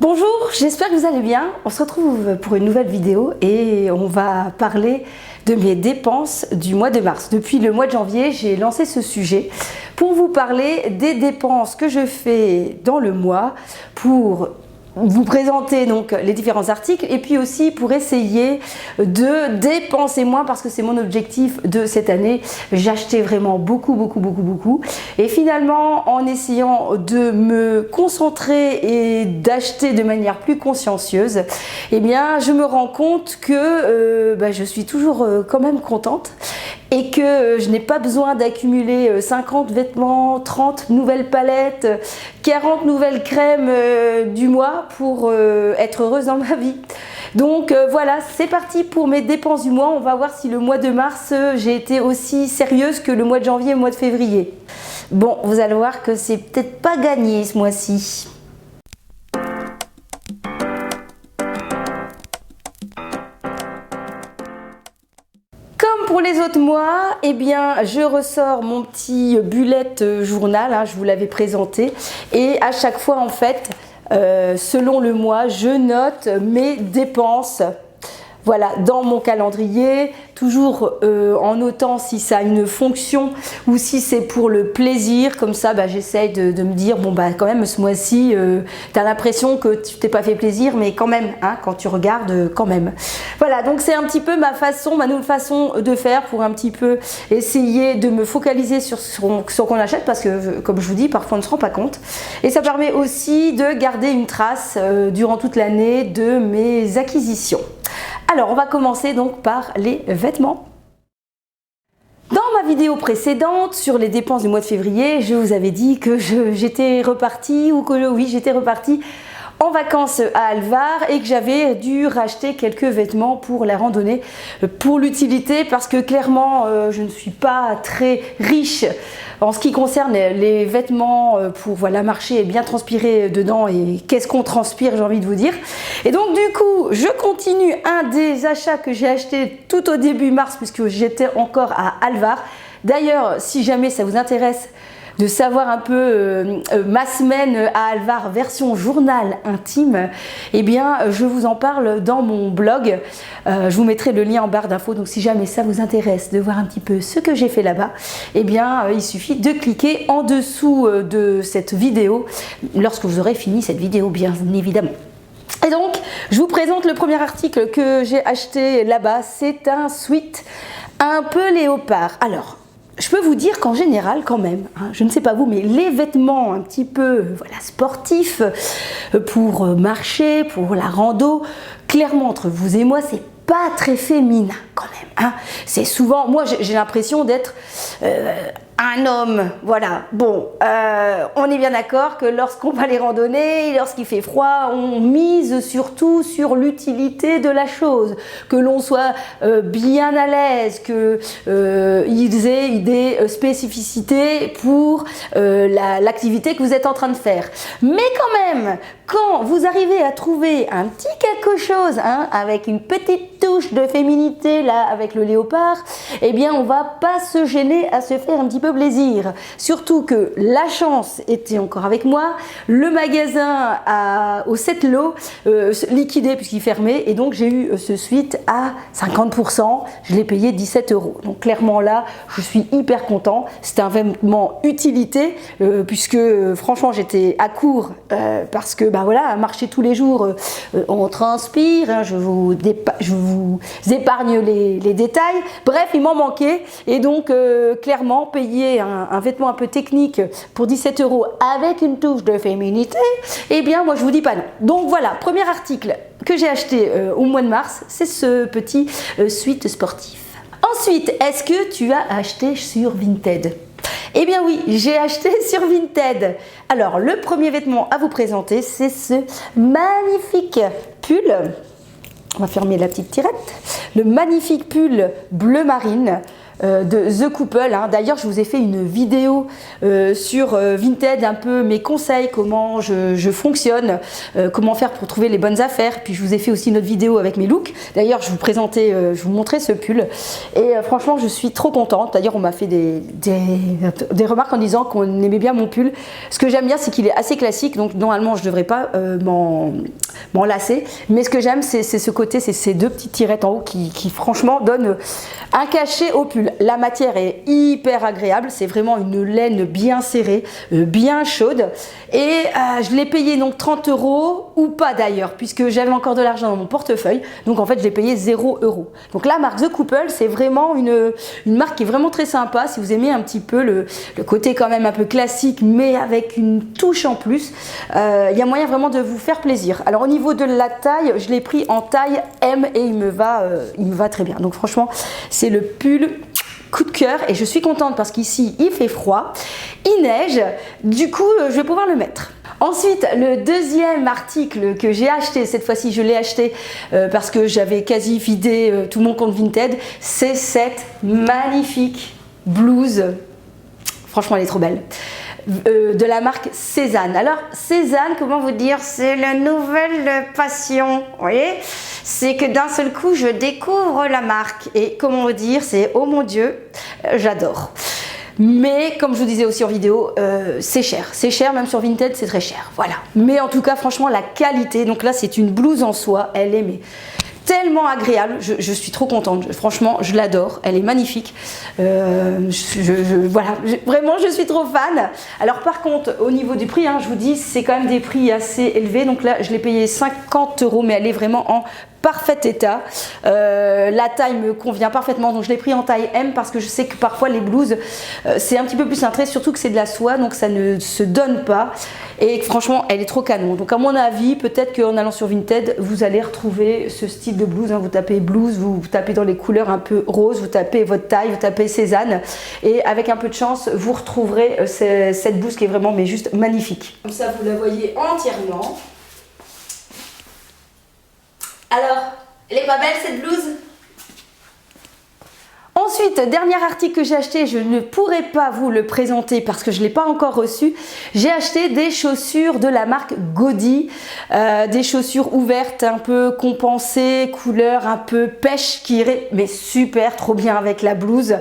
Bonjour, j'espère que vous allez bien. On se retrouve pour une nouvelle vidéo et on va parler de mes dépenses du mois de mars. Depuis le mois de janvier, j'ai lancé ce sujet pour vous parler des dépenses que je fais dans le mois pour vous présenter donc les différents articles et puis aussi pour essayer de dépenser moins parce que c'est mon objectif de cette année. J'ai acheté vraiment beaucoup et finalement en essayant de me concentrer et d'acheter de manière plus consciencieuse, eh bien je me rends compte que je suis toujours quand même contente et que je n'ai pas besoin d'accumuler 50 vêtements, 30 nouvelles palettes, 40 nouvelles crèmes du mois pour être heureuse dans ma vie. Donc voilà, c'est parti pour mes dépenses du mois. On va voir si le mois de mars, j'ai été aussi sérieuse que le mois de janvier et le mois de février. Bon, vous allez voir que c'est peut-être pas gagné ce mois-ci. Comme pour les autres mois, eh bien, je ressors mon petit bullet journal, hein, je vous l'avais présenté, et à chaque fois en fait, selon le mois, je note mes dépenses. Voilà, dans mon calendrier, toujours en notant si ça a une fonction ou si c'est pour le plaisir. Comme ça, j'essaye de me dire, bon quand même ce mois-ci, tu as l'impression que tu t'es pas fait plaisir, mais quand même, hein, quand tu regardes, quand même. Voilà, donc c'est un petit peu ma nouvelle façon de faire pour un petit peu essayer de me focaliser sur ce qu'on achète parce que, comme je vous dis, parfois on ne se rend pas compte. Et ça permet aussi de garder une trace durant toute l'année de mes acquisitions. Alors, on va commencer donc par les vêtements. Dans ma vidéo précédente sur les dépenses du mois de février, je vous avais dit que j'étais repartie j'étais repartie en vacances à Alvar et que j'avais dû racheter quelques vêtements pour la randonnée, pour l'utilité, parce que clairement je ne suis pas très riche en ce qui concerne les vêtements pour marcher et bien transpirer dedans. Et qu'est-ce qu'on transpire, j'ai envie de vous dire. Et donc du coup, je continue un des achats que j'ai acheté tout au début mars, puisque j'étais encore à Alvar. D'ailleurs, si jamais ça vous intéresse de savoir un peu ma semaine à Alvar version journal intime, eh bien je vous en parle dans mon blog. Je vous mettrai le lien en barre d'infos, donc si jamais ça vous intéresse de voir un petit peu ce que j'ai fait là-bas, eh bien il suffit de cliquer en dessous de cette vidéo lorsque vous aurez fini cette vidéo, bien évidemment. Et donc je vous présente le premier article que j'ai acheté là-bas. C'est un sweat un peu léopard. Alors, je peux vous dire qu'en général, quand même, hein, je ne sais pas vous, mais les vêtements un petit peu sportifs pour marcher, pour la rando, clairement entre vous et moi, c'est pas très féminin quand même. Hein. C'est souvent, moi j'ai l'impression d'être un homme, voilà. Bon, on est bien d'accord que lorsqu'on va les randonner, lorsqu'il fait froid, on mise surtout sur l'utilité de la chose, que l'on soit bien à l'aise, que ils aient des spécificités pour l'activité que vous êtes en train de faire. Mais quand même, quand vous arrivez à trouver un petit quelque chose, hein, avec une petite touche de féminité là, avec le léopard, eh bien on va pas se gêner à se faire un petit peu plaisir. Surtout que la chance était encore avec moi, le magasin au 7 lots liquidé puisqu'il fermait, et donc j'ai eu ce sweat à 50%, je l'ai payé 17 €. Donc clairement là, je suis hyper content. C'était un vêtement utilité puisque franchement j'étais à court parce que voilà, marcher tous les jours, on transpire, hein, je vous épargne les détails. Bref, il m'en manquait et donc clairement payer un vêtement un peu technique pour 17 € avec une touche de féminité, eh bien moi je vous dis pas non. Donc voilà, premier article que j'ai acheté au mois de mars, c'est ce petit sweat sportif. Ensuite, est-ce que tu as acheté sur Vinted ? Eh bien oui, j'ai acheté sur Vinted. Alors, le premier vêtement à vous présenter, c'est ce magnifique pull. On va fermer la petite tirette. Le magnifique pull bleu marine. de The Couple, hein. D'ailleurs je vous ai fait une vidéo sur Vinted, un peu mes conseils, comment je fonctionne, comment faire pour trouver les bonnes affaires. Puis je vous ai fait aussi une autre vidéo avec mes looks. D'ailleurs je vous montrais ce pull et franchement je suis trop contente. D'ailleurs on m'a fait des remarques en disant qu'on aimait bien mon pull. Ce que j'aime bien c'est qu'il est assez classique, donc normalement je ne devrais pas m'en lasser, mais ce que j'aime c'est ce côté, c'est ces deux petites tirettes en haut qui franchement donnent un cachet au pull. La matière est hyper agréable, c'est vraiment une laine bien serrée, bien chaude, et je l'ai payé donc 30 € ou pas d'ailleurs, puisque j'avais encore de l'argent dans mon portefeuille, donc en fait je l'ai payé 0 €. Donc la marque The Couple, c'est vraiment une marque qui est vraiment très sympa. Si vous aimez un petit peu le côté quand même un peu classique, mais avec une touche en plus, il y a moyen vraiment de vous faire plaisir. Alors au niveau de la taille, je l'ai pris en taille M et il me va très bien. Donc franchement, c'est le pull coup de cœur et je suis contente parce qu'ici il fait froid, il neige, du coup je vais pouvoir le mettre. Ensuite, le deuxième article que j'ai acheté, cette fois-ci je l'ai acheté parce que j'avais quasi vidé tout mon compte Vinted, c'est cette magnifique blouse. Franchement elle est trop belle. De la marque Cézanne. Alors Cézanne, comment vous dire, c'est la nouvelle passion, vous voyez, c'est que d'un seul coup je découvre la marque et comment vous dire, c'est oh mon Dieu, j'adore. Mais comme je vous disais aussi en vidéo, c'est cher, même sur Vinted c'est très cher, voilà. Mais en tout cas franchement la qualité, donc là c'est une blouse en soie, elle est mais tellement agréable, je suis trop contente, franchement je l'adore, elle est magnifique, voilà, vraiment je suis trop fan. Alors par contre au niveau du prix, hein, je vous dis c'est quand même des prix assez élevés, donc là je l'ai payé 50 €, mais elle est vraiment en parfait état. La taille me convient parfaitement, donc je l'ai pris en taille M parce que je sais que parfois les blouses c'est un petit peu plus cintré, surtout que c'est de la soie, donc ça ne se donne pas et franchement elle est trop canon. Donc à mon avis, peut-être qu'en allant sur Vinted vous allez retrouver ce style de blouse, hein. Vous tapez blouse, vous tapez dans les couleurs un peu rose, vous tapez votre taille, vous tapez Cézanne et avec un peu de chance vous retrouverez cette blouse qui est vraiment mais juste magnifique. Comme ça vous la voyez entièrement. Alors, elle est pas belle cette blouse? Ensuite, dernier article que j'ai acheté, je ne pourrais pas vous le présenter parce que je ne l'ai pas encore reçu. J'ai acheté des chaussures de la marque Godi, des chaussures ouvertes, un peu compensées, couleur un peu pêche qui irait mais super trop bien avec la blouse.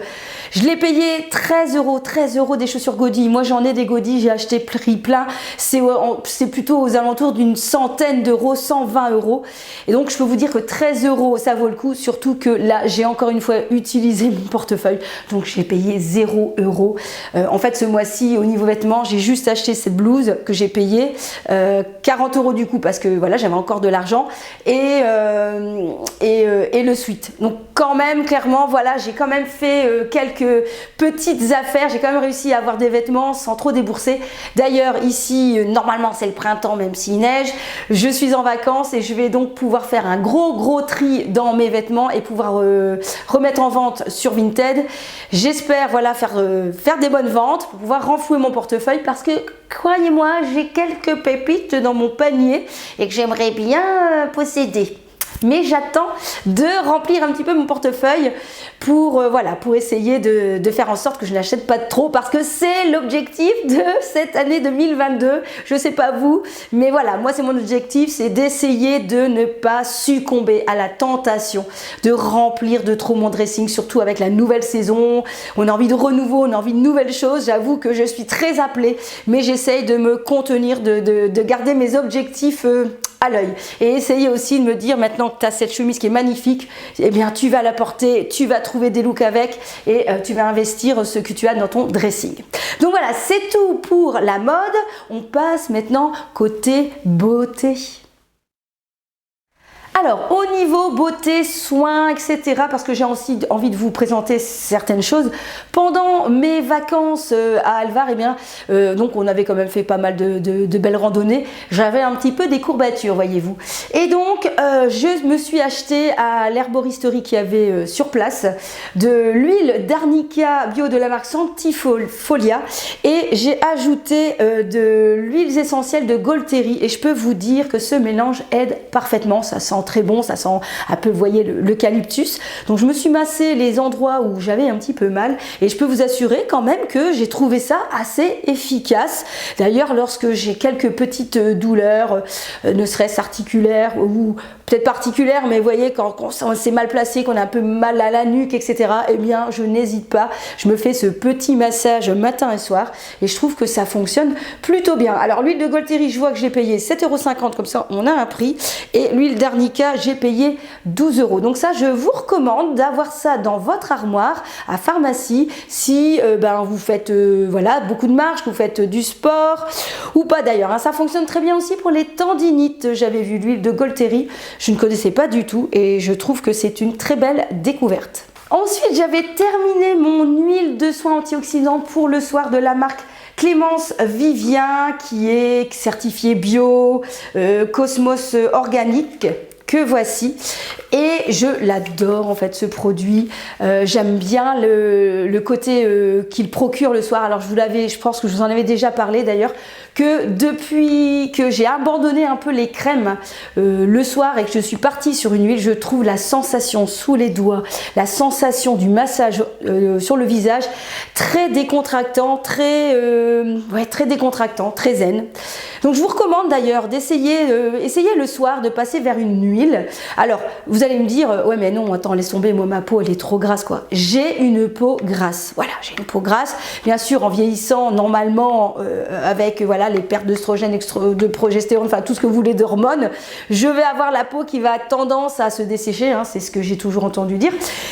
Je l'ai payé 13 € des chaussures Godi. Moi j'en ai des Godi, j'ai acheté prix plein. C'est plutôt aux alentours d'une centaine d'euros, 120 €. Et donc je peux vous dire que 13 € ça vaut le coup, surtout que là j'ai encore une fois utilisé mon portefeuille, donc j'ai payé 0 €. En fait ce mois-ci au niveau vêtements j'ai juste acheté cette blouse que j'ai payé 40 € du coup parce que voilà j'avais encore de l'argent et le sweat. Donc quand même clairement voilà j'ai quand même fait quelques petites affaires, j'ai quand même réussi à avoir des vêtements sans trop débourser. D'ailleurs ici normalement c'est le printemps même s'il neige, je suis en vacances et je vais donc pouvoir faire un gros tri dans mes vêtements et pouvoir remettre en vente sur Vinted. J'espère voilà faire des bonnes ventes pour pouvoir renflouer mon portefeuille parce que croyez-moi j'ai quelques pépites dans mon panier et que j'aimerais bien posséder. Mais j'attends de remplir un petit peu mon portefeuille pour, voilà, pour essayer de faire en sorte que je n'achète pas trop parce que c'est l'objectif de cette année 2022. Je sais pas vous, mais voilà, moi c'est mon objectif, c'est d'essayer de ne pas succomber à la tentation de remplir de trop mon dressing, surtout avec la nouvelle saison. On a envie de renouveau, on a envie de nouvelles choses. J'avoue que je suis très appelée, mais j'essaye de me contenir, de garder mes objectifs à l'œil et essayer aussi de me dire maintenant que tu as cette chemise qui est magnifique, eh bien tu vas la porter, tu vas trouver des looks avec et tu vas investir ce que tu as dans ton dressing. Donc voilà, c'est tout pour la mode. On passe maintenant côté beauté. Alors, au niveau beauté, soins, etc., parce que j'ai aussi envie de vous présenter certaines choses. Pendant mes vacances à Alvar, eh bien, donc on avait quand même fait pas mal de belles randonnées. J'avais un petit peu des courbatures, voyez-vous. Et donc, je me suis acheté à l'herboristerie qu'il y avait sur place de l'huile d'arnica bio de la marque Santifolia et j'ai ajouté de l'huile essentielle de Golteri et je peux vous dire que ce mélange aide parfaitement, ça sent très bon, ça sent un peu, vous voyez, l'eucalyptus. Donc je me suis massé les endroits où j'avais un petit peu mal et je peux vous assurer quand même que j'ai trouvé ça assez efficace. D'ailleurs, lorsque j'ai quelques petites douleurs, ne serait-ce articulaires ou peut-être particulières, mais vous voyez, quand c'est mal placé, qu'on a un peu mal à la nuque, etc., eh bien, je n'hésite pas. Je me fais ce petit massage matin et soir et je trouve que ça fonctionne plutôt bien. Alors, l'huile de Golteri, je vois que j'ai payé 7,50 €, comme ça, on a un prix. Et l'huile d'arnica, j'ai payé 12 €. Donc ça, je vous recommande d'avoir ça dans votre armoire à pharmacie si vous faites voilà, beaucoup de marche, que vous faites du sport ou pas d'ailleurs. Hein. Ça fonctionne très bien aussi pour les tendinites. J'avais vu l'huile de Golteri, je ne connaissais pas du tout et je trouve que c'est une très belle découverte. Ensuite, j'avais terminé mon huile de soin antioxydant pour le soir de la marque Clémence Vivien, qui est certifiée bio, Cosmos organique, que voici. Et je l'adore en fait ce produit. J'aime bien le côté qu'il procure le soir. Alors je pense que je vous en avais déjà parlé d'ailleurs, que depuis que j'ai abandonné un peu les crèmes le soir et que je suis partie sur une huile, je trouve la sensation sous les doigts, la sensation du massage sur le visage très décontractant, très décontractant, très zen. Donc je vous recommande d'ailleurs d'essayer essayer le soir de passer vers une huile. Alors vous allez me dire ouais mais non attends laisse tomber, moi ma peau elle est trop grasse quoi. J'ai une peau grasse, voilà, j'ai une peau grasse. Bien sûr en vieillissant normalement avec voilà les pertes d'œstrogène, de progestérone, enfin tout ce que vous voulez d'hormones, je vais avoir la peau qui va tendance à se dessécher, hein, c'est ce que j'ai toujours entendu dire.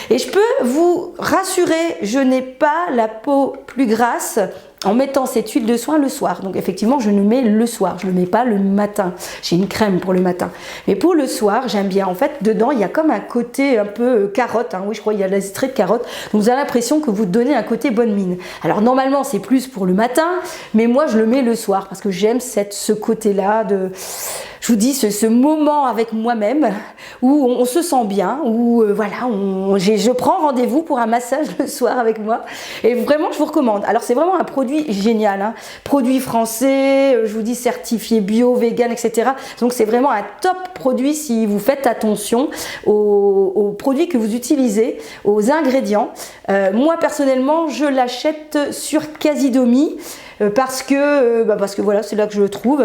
Et je peux vous rassurer, je n'ai pas la peau plus grasse en mettant cette huile de soin le soir. Donc effectivement, je ne mets le soir, je ne le mets pas le matin. J'ai une crème pour le matin. Mais pour le soir, j'aime bien. En fait, dedans, il y a comme un côté un peu carotte. Hein. Oui, je crois qu'il y a l'extrait de carotte. Donc vous avez l'impression que vous donnez un côté bonne mine. Alors normalement, c'est plus pour le matin, mais moi, je le mets le soir parce que j'aime ce côté-là de... Je vous dis, ce moment avec moi-même où on se sent bien, où voilà, je prends rendez-vous pour un massage le soir avec moi. Et vraiment, je vous recommande. Alors, c'est vraiment un produit génial. Hein. Produit français, je vous dis certifié bio, vegan, etc. Donc, c'est vraiment un top produit si vous faites attention aux produits que vous utilisez, aux ingrédients. Moi, personnellement, je l'achète sur Casidomi. Parce que voilà, c'est là que je le trouve.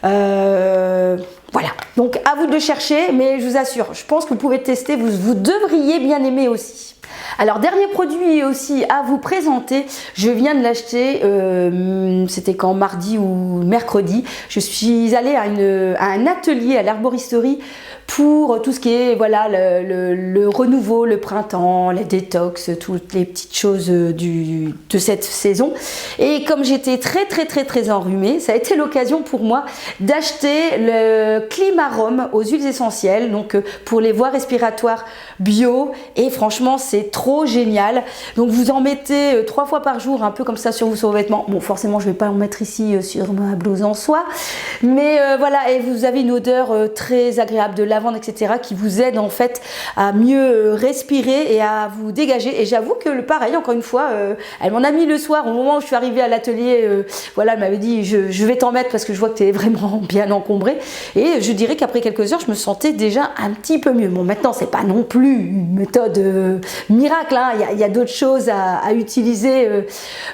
Voilà, donc à vous de le chercher, mais je vous assure, je pense que vous pouvez tester, vous devriez bien aimer aussi. Alors dernier produit aussi à vous présenter, je viens de l'acheter, c'était quand mardi ou mercredi, je suis allée à un atelier à l'herboristerie pour tout ce qui est voilà le renouveau, le printemps, les détox, toutes les petites choses de cette saison. Et comme j'étais très enrhumée, ça a été l'occasion pour moi d'acheter le Climarum aux huiles essentielles, donc pour les voies respiratoires bio. Et franchement, c'est trop génial. Donc vous en mettez 3 fois par jour, un peu comme ça sur vos vêtements. Bon, forcément, je vais pas en mettre ici sur ma blouse en soie, mais voilà. Et vous avez une odeur très agréable de lavande, etc., qui vous aide en fait à mieux respirer et à vous dégager. Et j'avoue que pareil, encore une fois, elle m'en a mis le soir au moment où je suis arrivée à l'atelier. Voilà, elle m'avait dit je vais t'en mettre parce que je vois que tu es vraiment bien encombrée. Et je dirais qu'après quelques heures, je me sentais déjà un petit peu mieux. Bon, maintenant, c'est pas non plus une méthode miracle. Hein. Il y a d'autres choses à utiliser,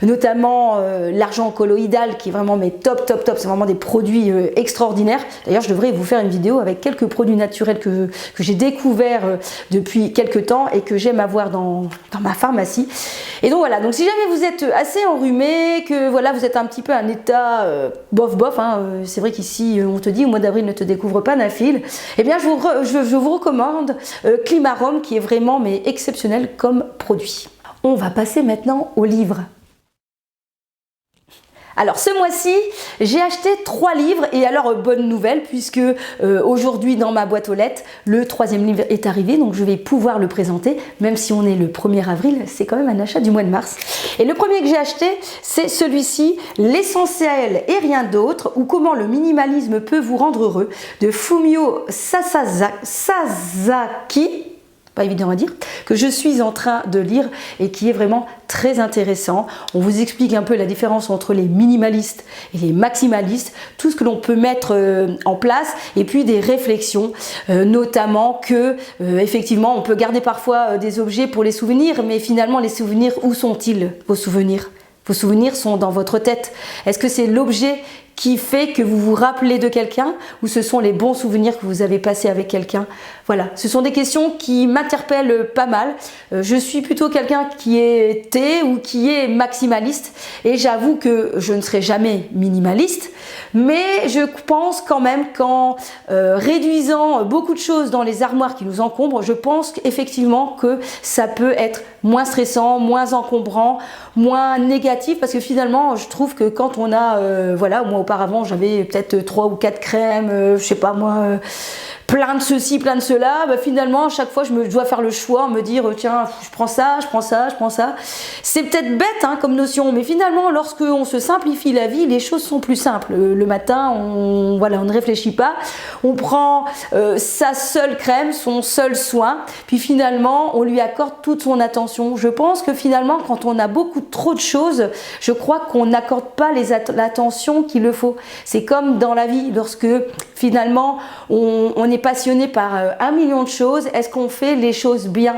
notamment l'argent colloïdal qui est vraiment top. C'est vraiment des produits extraordinaires. D'ailleurs, je devrais vous faire une vidéo avec quelques produits naturels que j'ai découvert depuis quelques temps et que j'aime avoir dans ma pharmacie. Et donc voilà, donc si jamais vous êtes assez enrhumé, que voilà, vous êtes un petit peu un état bof, hein, c'est vrai qu'ici on te dit au mois d'avril ne te découvre pas d'un fil, eh bien je vous recommande Climarum qui est vraiment mais exceptionnel comme produit. On va passer maintenant au livre. Alors ce mois-ci, j'ai acheté 3 livres et alors bonne nouvelle puisque aujourd'hui dans ma boîte aux lettres, le 3e livre est arrivé, donc je vais pouvoir le présenter, même si on est le 1er avril, c'est quand même un achat du mois de mars. Et le premier que j'ai acheté, c'est celui-ci, L'essentiel et rien d'autre, ou comment le minimalisme peut vous rendre heureux, de Fumio Sasaki. pas évident à dire, que je suis en train de lire et qui est vraiment très intéressant. On vous explique un peu la différence entre les minimalistes et les maximalistes, tout ce que l'on peut mettre en place et puis des réflexions, notamment que effectivement on peut garder parfois des objets pour les souvenirs, mais finalement les souvenirs, où sont-ils vos souvenirs? Vos souvenirs sont dans votre tête. Est-ce que c'est l'objet qui fait que vous vous rappelez de quelqu'un ou ce sont les bons souvenirs que vous avez passés avec quelqu'un? Voilà, ce sont des questions qui m'interpellent pas mal. Je suis plutôt quelqu'un qui était ou qui est maximaliste et j'avoue que je ne serai jamais minimaliste, mais je pense quand même qu'en réduisant beaucoup de choses dans les armoires qui nous encombrent, je pense effectivement que ça peut être moins stressant, moins encombrant, moins négatif, parce que finalement je trouve que quand on a, voilà, moi auparavant j'avais peut-être 3 ou 4 crèmes, je sais pas moi, plein de ceci, plein de cela, bah finalement à chaque fois je dois faire le choix, me dire tiens je prends ça, je prends ça, je prends ça. C'est peut-être bête hein, comme notion, mais finalement lorsque on se simplifie la vie, les choses sont plus simples. Le matin, on ne réfléchit pas, on prend sa seule crème, son seul soin, puis finalement on lui accorde toute son attention. Je pense que finalement quand on a beaucoup trop de choses, je crois qu'on n'accorde pas l'attention qu'il le faut. C'est comme dans la vie, lorsque finalement on est passionné par 1 million de choses, est-ce qu'on fait les choses bien?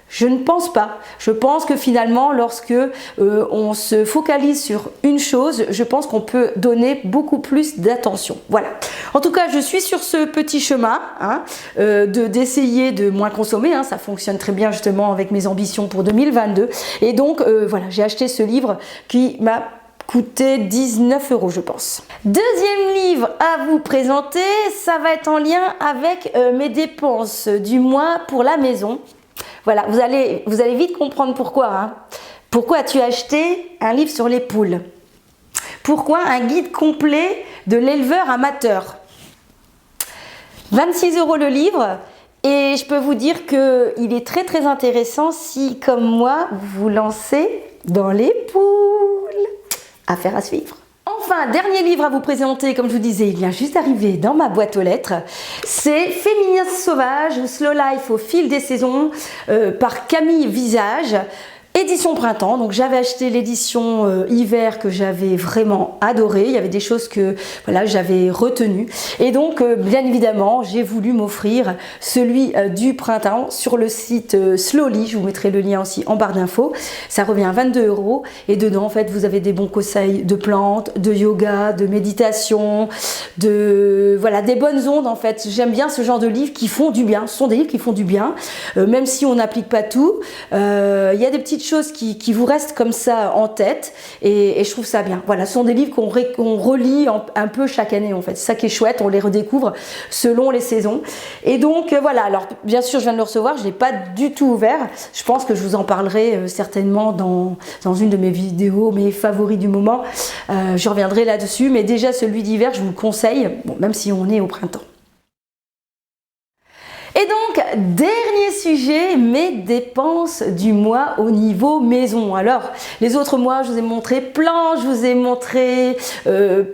Je ne pense pas. Je pense que finalement, lorsque on se focalise sur une chose, je pense qu'on peut donner beaucoup plus d'attention. Voilà. En tout cas, je suis sur ce petit chemin hein, d'essayer de moins consommer. Hein, ça fonctionne très bien justement avec mes ambitions pour 2022. Et donc, voilà, j'ai acheté ce livre qui m'a coûté 19 € je pense. Deuxième livre à vous présenter, ça va être en lien avec mes dépenses du mois pour la maison. Voilà, vous allez vite comprendre pourquoi. Hein. Pourquoi as-tu acheté un livre sur les poules? Pourquoi un guide complet de l'éleveur amateur? 26 € le livre. Et je peux vous dire qu'il est très très intéressant si, comme moi, vous vous lancez dans les poules. Affaire à suivre. Enfin, dernier livre à vous présenter, comme je vous disais, il vient juste d'arriver dans ma boîte aux lettres. C'est Féminisme sauvage ou Slow Life au fil des saisons par Camille Visage. Édition printemps, donc j'avais acheté l'édition hiver que j'avais vraiment adoré. Il y avait des choses que voilà, j'avais retenues. Et donc, bien évidemment, j'ai voulu m'offrir celui du printemps sur le site Slowly. Je vous mettrai le lien aussi en barre d'infos. Ça revient à 22 €. Et dedans, en fait, vous avez des bons conseils de plantes, de yoga, de méditation, voilà, des bonnes ondes, en fait. J'aime bien ce genre de livres qui font du bien. Ce sont des livres qui font du bien, même si on n'applique pas tout. Il y a des petites choses qui vous restent comme ça en tête et je trouve ça bien. Voilà, ce sont des livres qu'on relit un peu chaque année en fait. C'est ça qui est chouette, on les redécouvre selon les saisons. Et donc voilà, alors bien sûr je viens de le recevoir, je ne l'ai pas du tout ouvert. Je pense que je vous en parlerai certainement dans une de mes vidéos, mes favoris du moment. Je reviendrai là-dessus, mais déjà celui d'hiver, je vous le conseille, bon, même si on est au printemps. Et donc, dernier sujet, mes dépenses du mois au niveau maison. Alors, les autres mois, je vous ai montré plan, je vous ai montré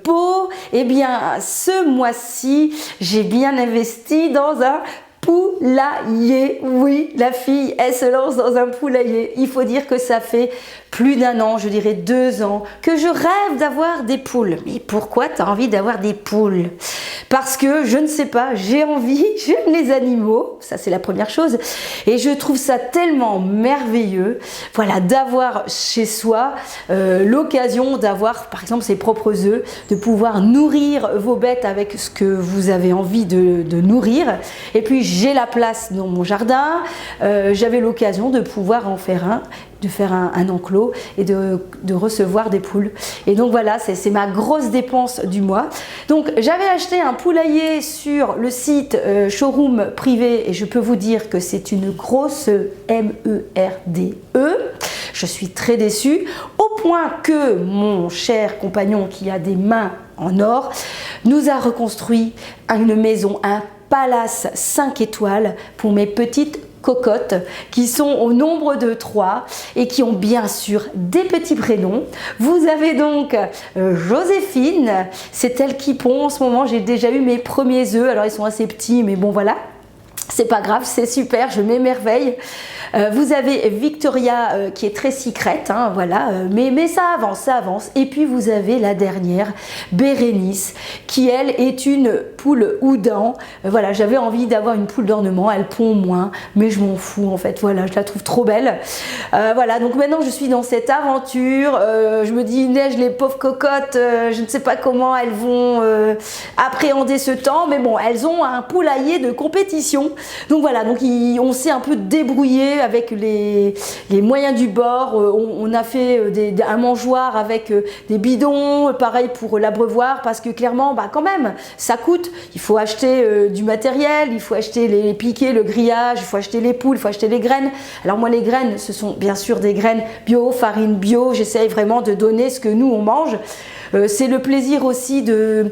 pot. Eh bien, ce mois-ci, j'ai bien investi dans un poulailler. Oui, la fille, elle se lance dans un poulailler. Il faut dire que ça fait plus d'1 an, je dirais 2 ans, que je rêve d'avoir des poules. Mais pourquoi tu as envie d'avoir des poules? Parce que, je ne sais pas, j'ai envie, j'aime les animaux, ça c'est la première chose, et je trouve ça tellement merveilleux, voilà, d'avoir chez soi l'occasion d'avoir, par exemple, ses propres œufs, de pouvoir nourrir vos bêtes avec ce que vous avez envie de nourrir, et puis j'ai la place dans mon jardin, j'avais l'occasion de pouvoir en faire de faire un enclos et de recevoir des poules. Et donc voilà, c'est ma grosse dépense du mois. Donc j'avais acheté un poulailler sur le site showroom privé et je peux vous dire que c'est une grosse MERDE. Je suis très déçue, au point que mon cher compagnon qui a des mains en or nous a reconstruit une maison, un palace 5 étoiles pour mes petites cocottes qui sont au nombre de 3 et qui ont bien sûr des petits prénoms. Vous avez donc Joséphine, c'est elle qui pond en ce moment. J'ai déjà eu mes premiers œufs, alors ils sont assez petits mais bon voilà. C'est pas grave, c'est super, je m'émerveille. Vous avez Victoria qui est très secrète, hein, voilà, mais ça avance, ça avance. Et puis vous avez la dernière, Bérénice, qui elle est une poule houdan. Voilà, j'avais envie d'avoir une poule d'ornement, elle pond moins, mais je m'en fous en fait, voilà, je la trouve trop belle. Voilà, donc maintenant je suis dans cette aventure, je me dis, neige, les pauvres cocottes, je ne sais pas comment elles vont appréhender ce temps, mais bon, elles ont un poulailler de compétition. Donc voilà, donc on s'est un peu débrouillé avec les moyens du bord. On a fait un mangeoire avec des bidons, pareil pour l'abreuvoir, parce que clairement, bah quand même, ça coûte. Il faut acheter du matériel, il faut acheter les piquets, le grillage, il faut acheter les poules, il faut acheter les graines. Alors moi, les graines, ce sont bien sûr des graines bio, farine bio. J'essaye vraiment de donner ce que nous, on mange. C'est le plaisir aussi de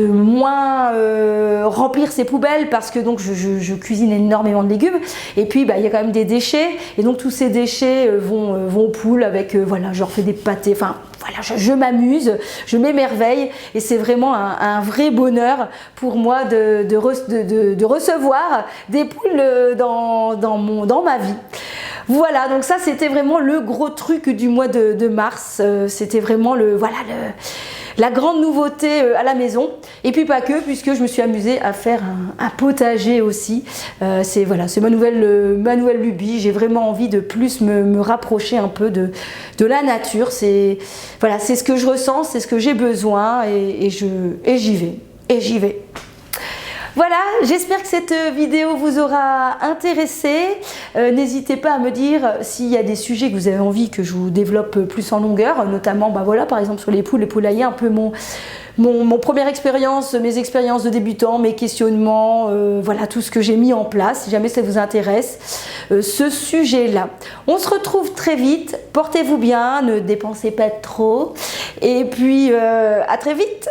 moins remplir ses poubelles, parce que donc je cuisine énormément de légumes, et puis bah, il y a quand même des déchets, et donc tous ces déchets vont aux poules avec, voilà, je leur fais des pâtés, enfin voilà, je m'amuse, je m'émerveille, et c'est vraiment un vrai bonheur pour moi de recevoir des poules dans ma vie. Voilà, donc ça c'était vraiment le gros truc du mois de mars, c'était vraiment la grande nouveauté à la maison. Et puis pas que, puisque je me suis amusée à faire un potager aussi. C'est ma nouvelle lubie. J'ai vraiment envie de plus me rapprocher un peu de la nature. C'est ce que je ressens, c'est ce que j'ai besoin, et j'y vais. Voilà, j'espère que cette vidéo vous aura intéressé. N'hésitez pas à me dire s'il y a des sujets que vous avez envie que je vous développe plus en longueur, notamment bah voilà, par exemple sur les poules, les poulaillers, un peu mon première expérience, mes expériences de débutant, mes questionnements, voilà tout ce que j'ai mis en place, si jamais ça vous intéresse, ce sujet-là. On se retrouve très vite, portez-vous bien, ne dépensez pas trop, et puis à très vite.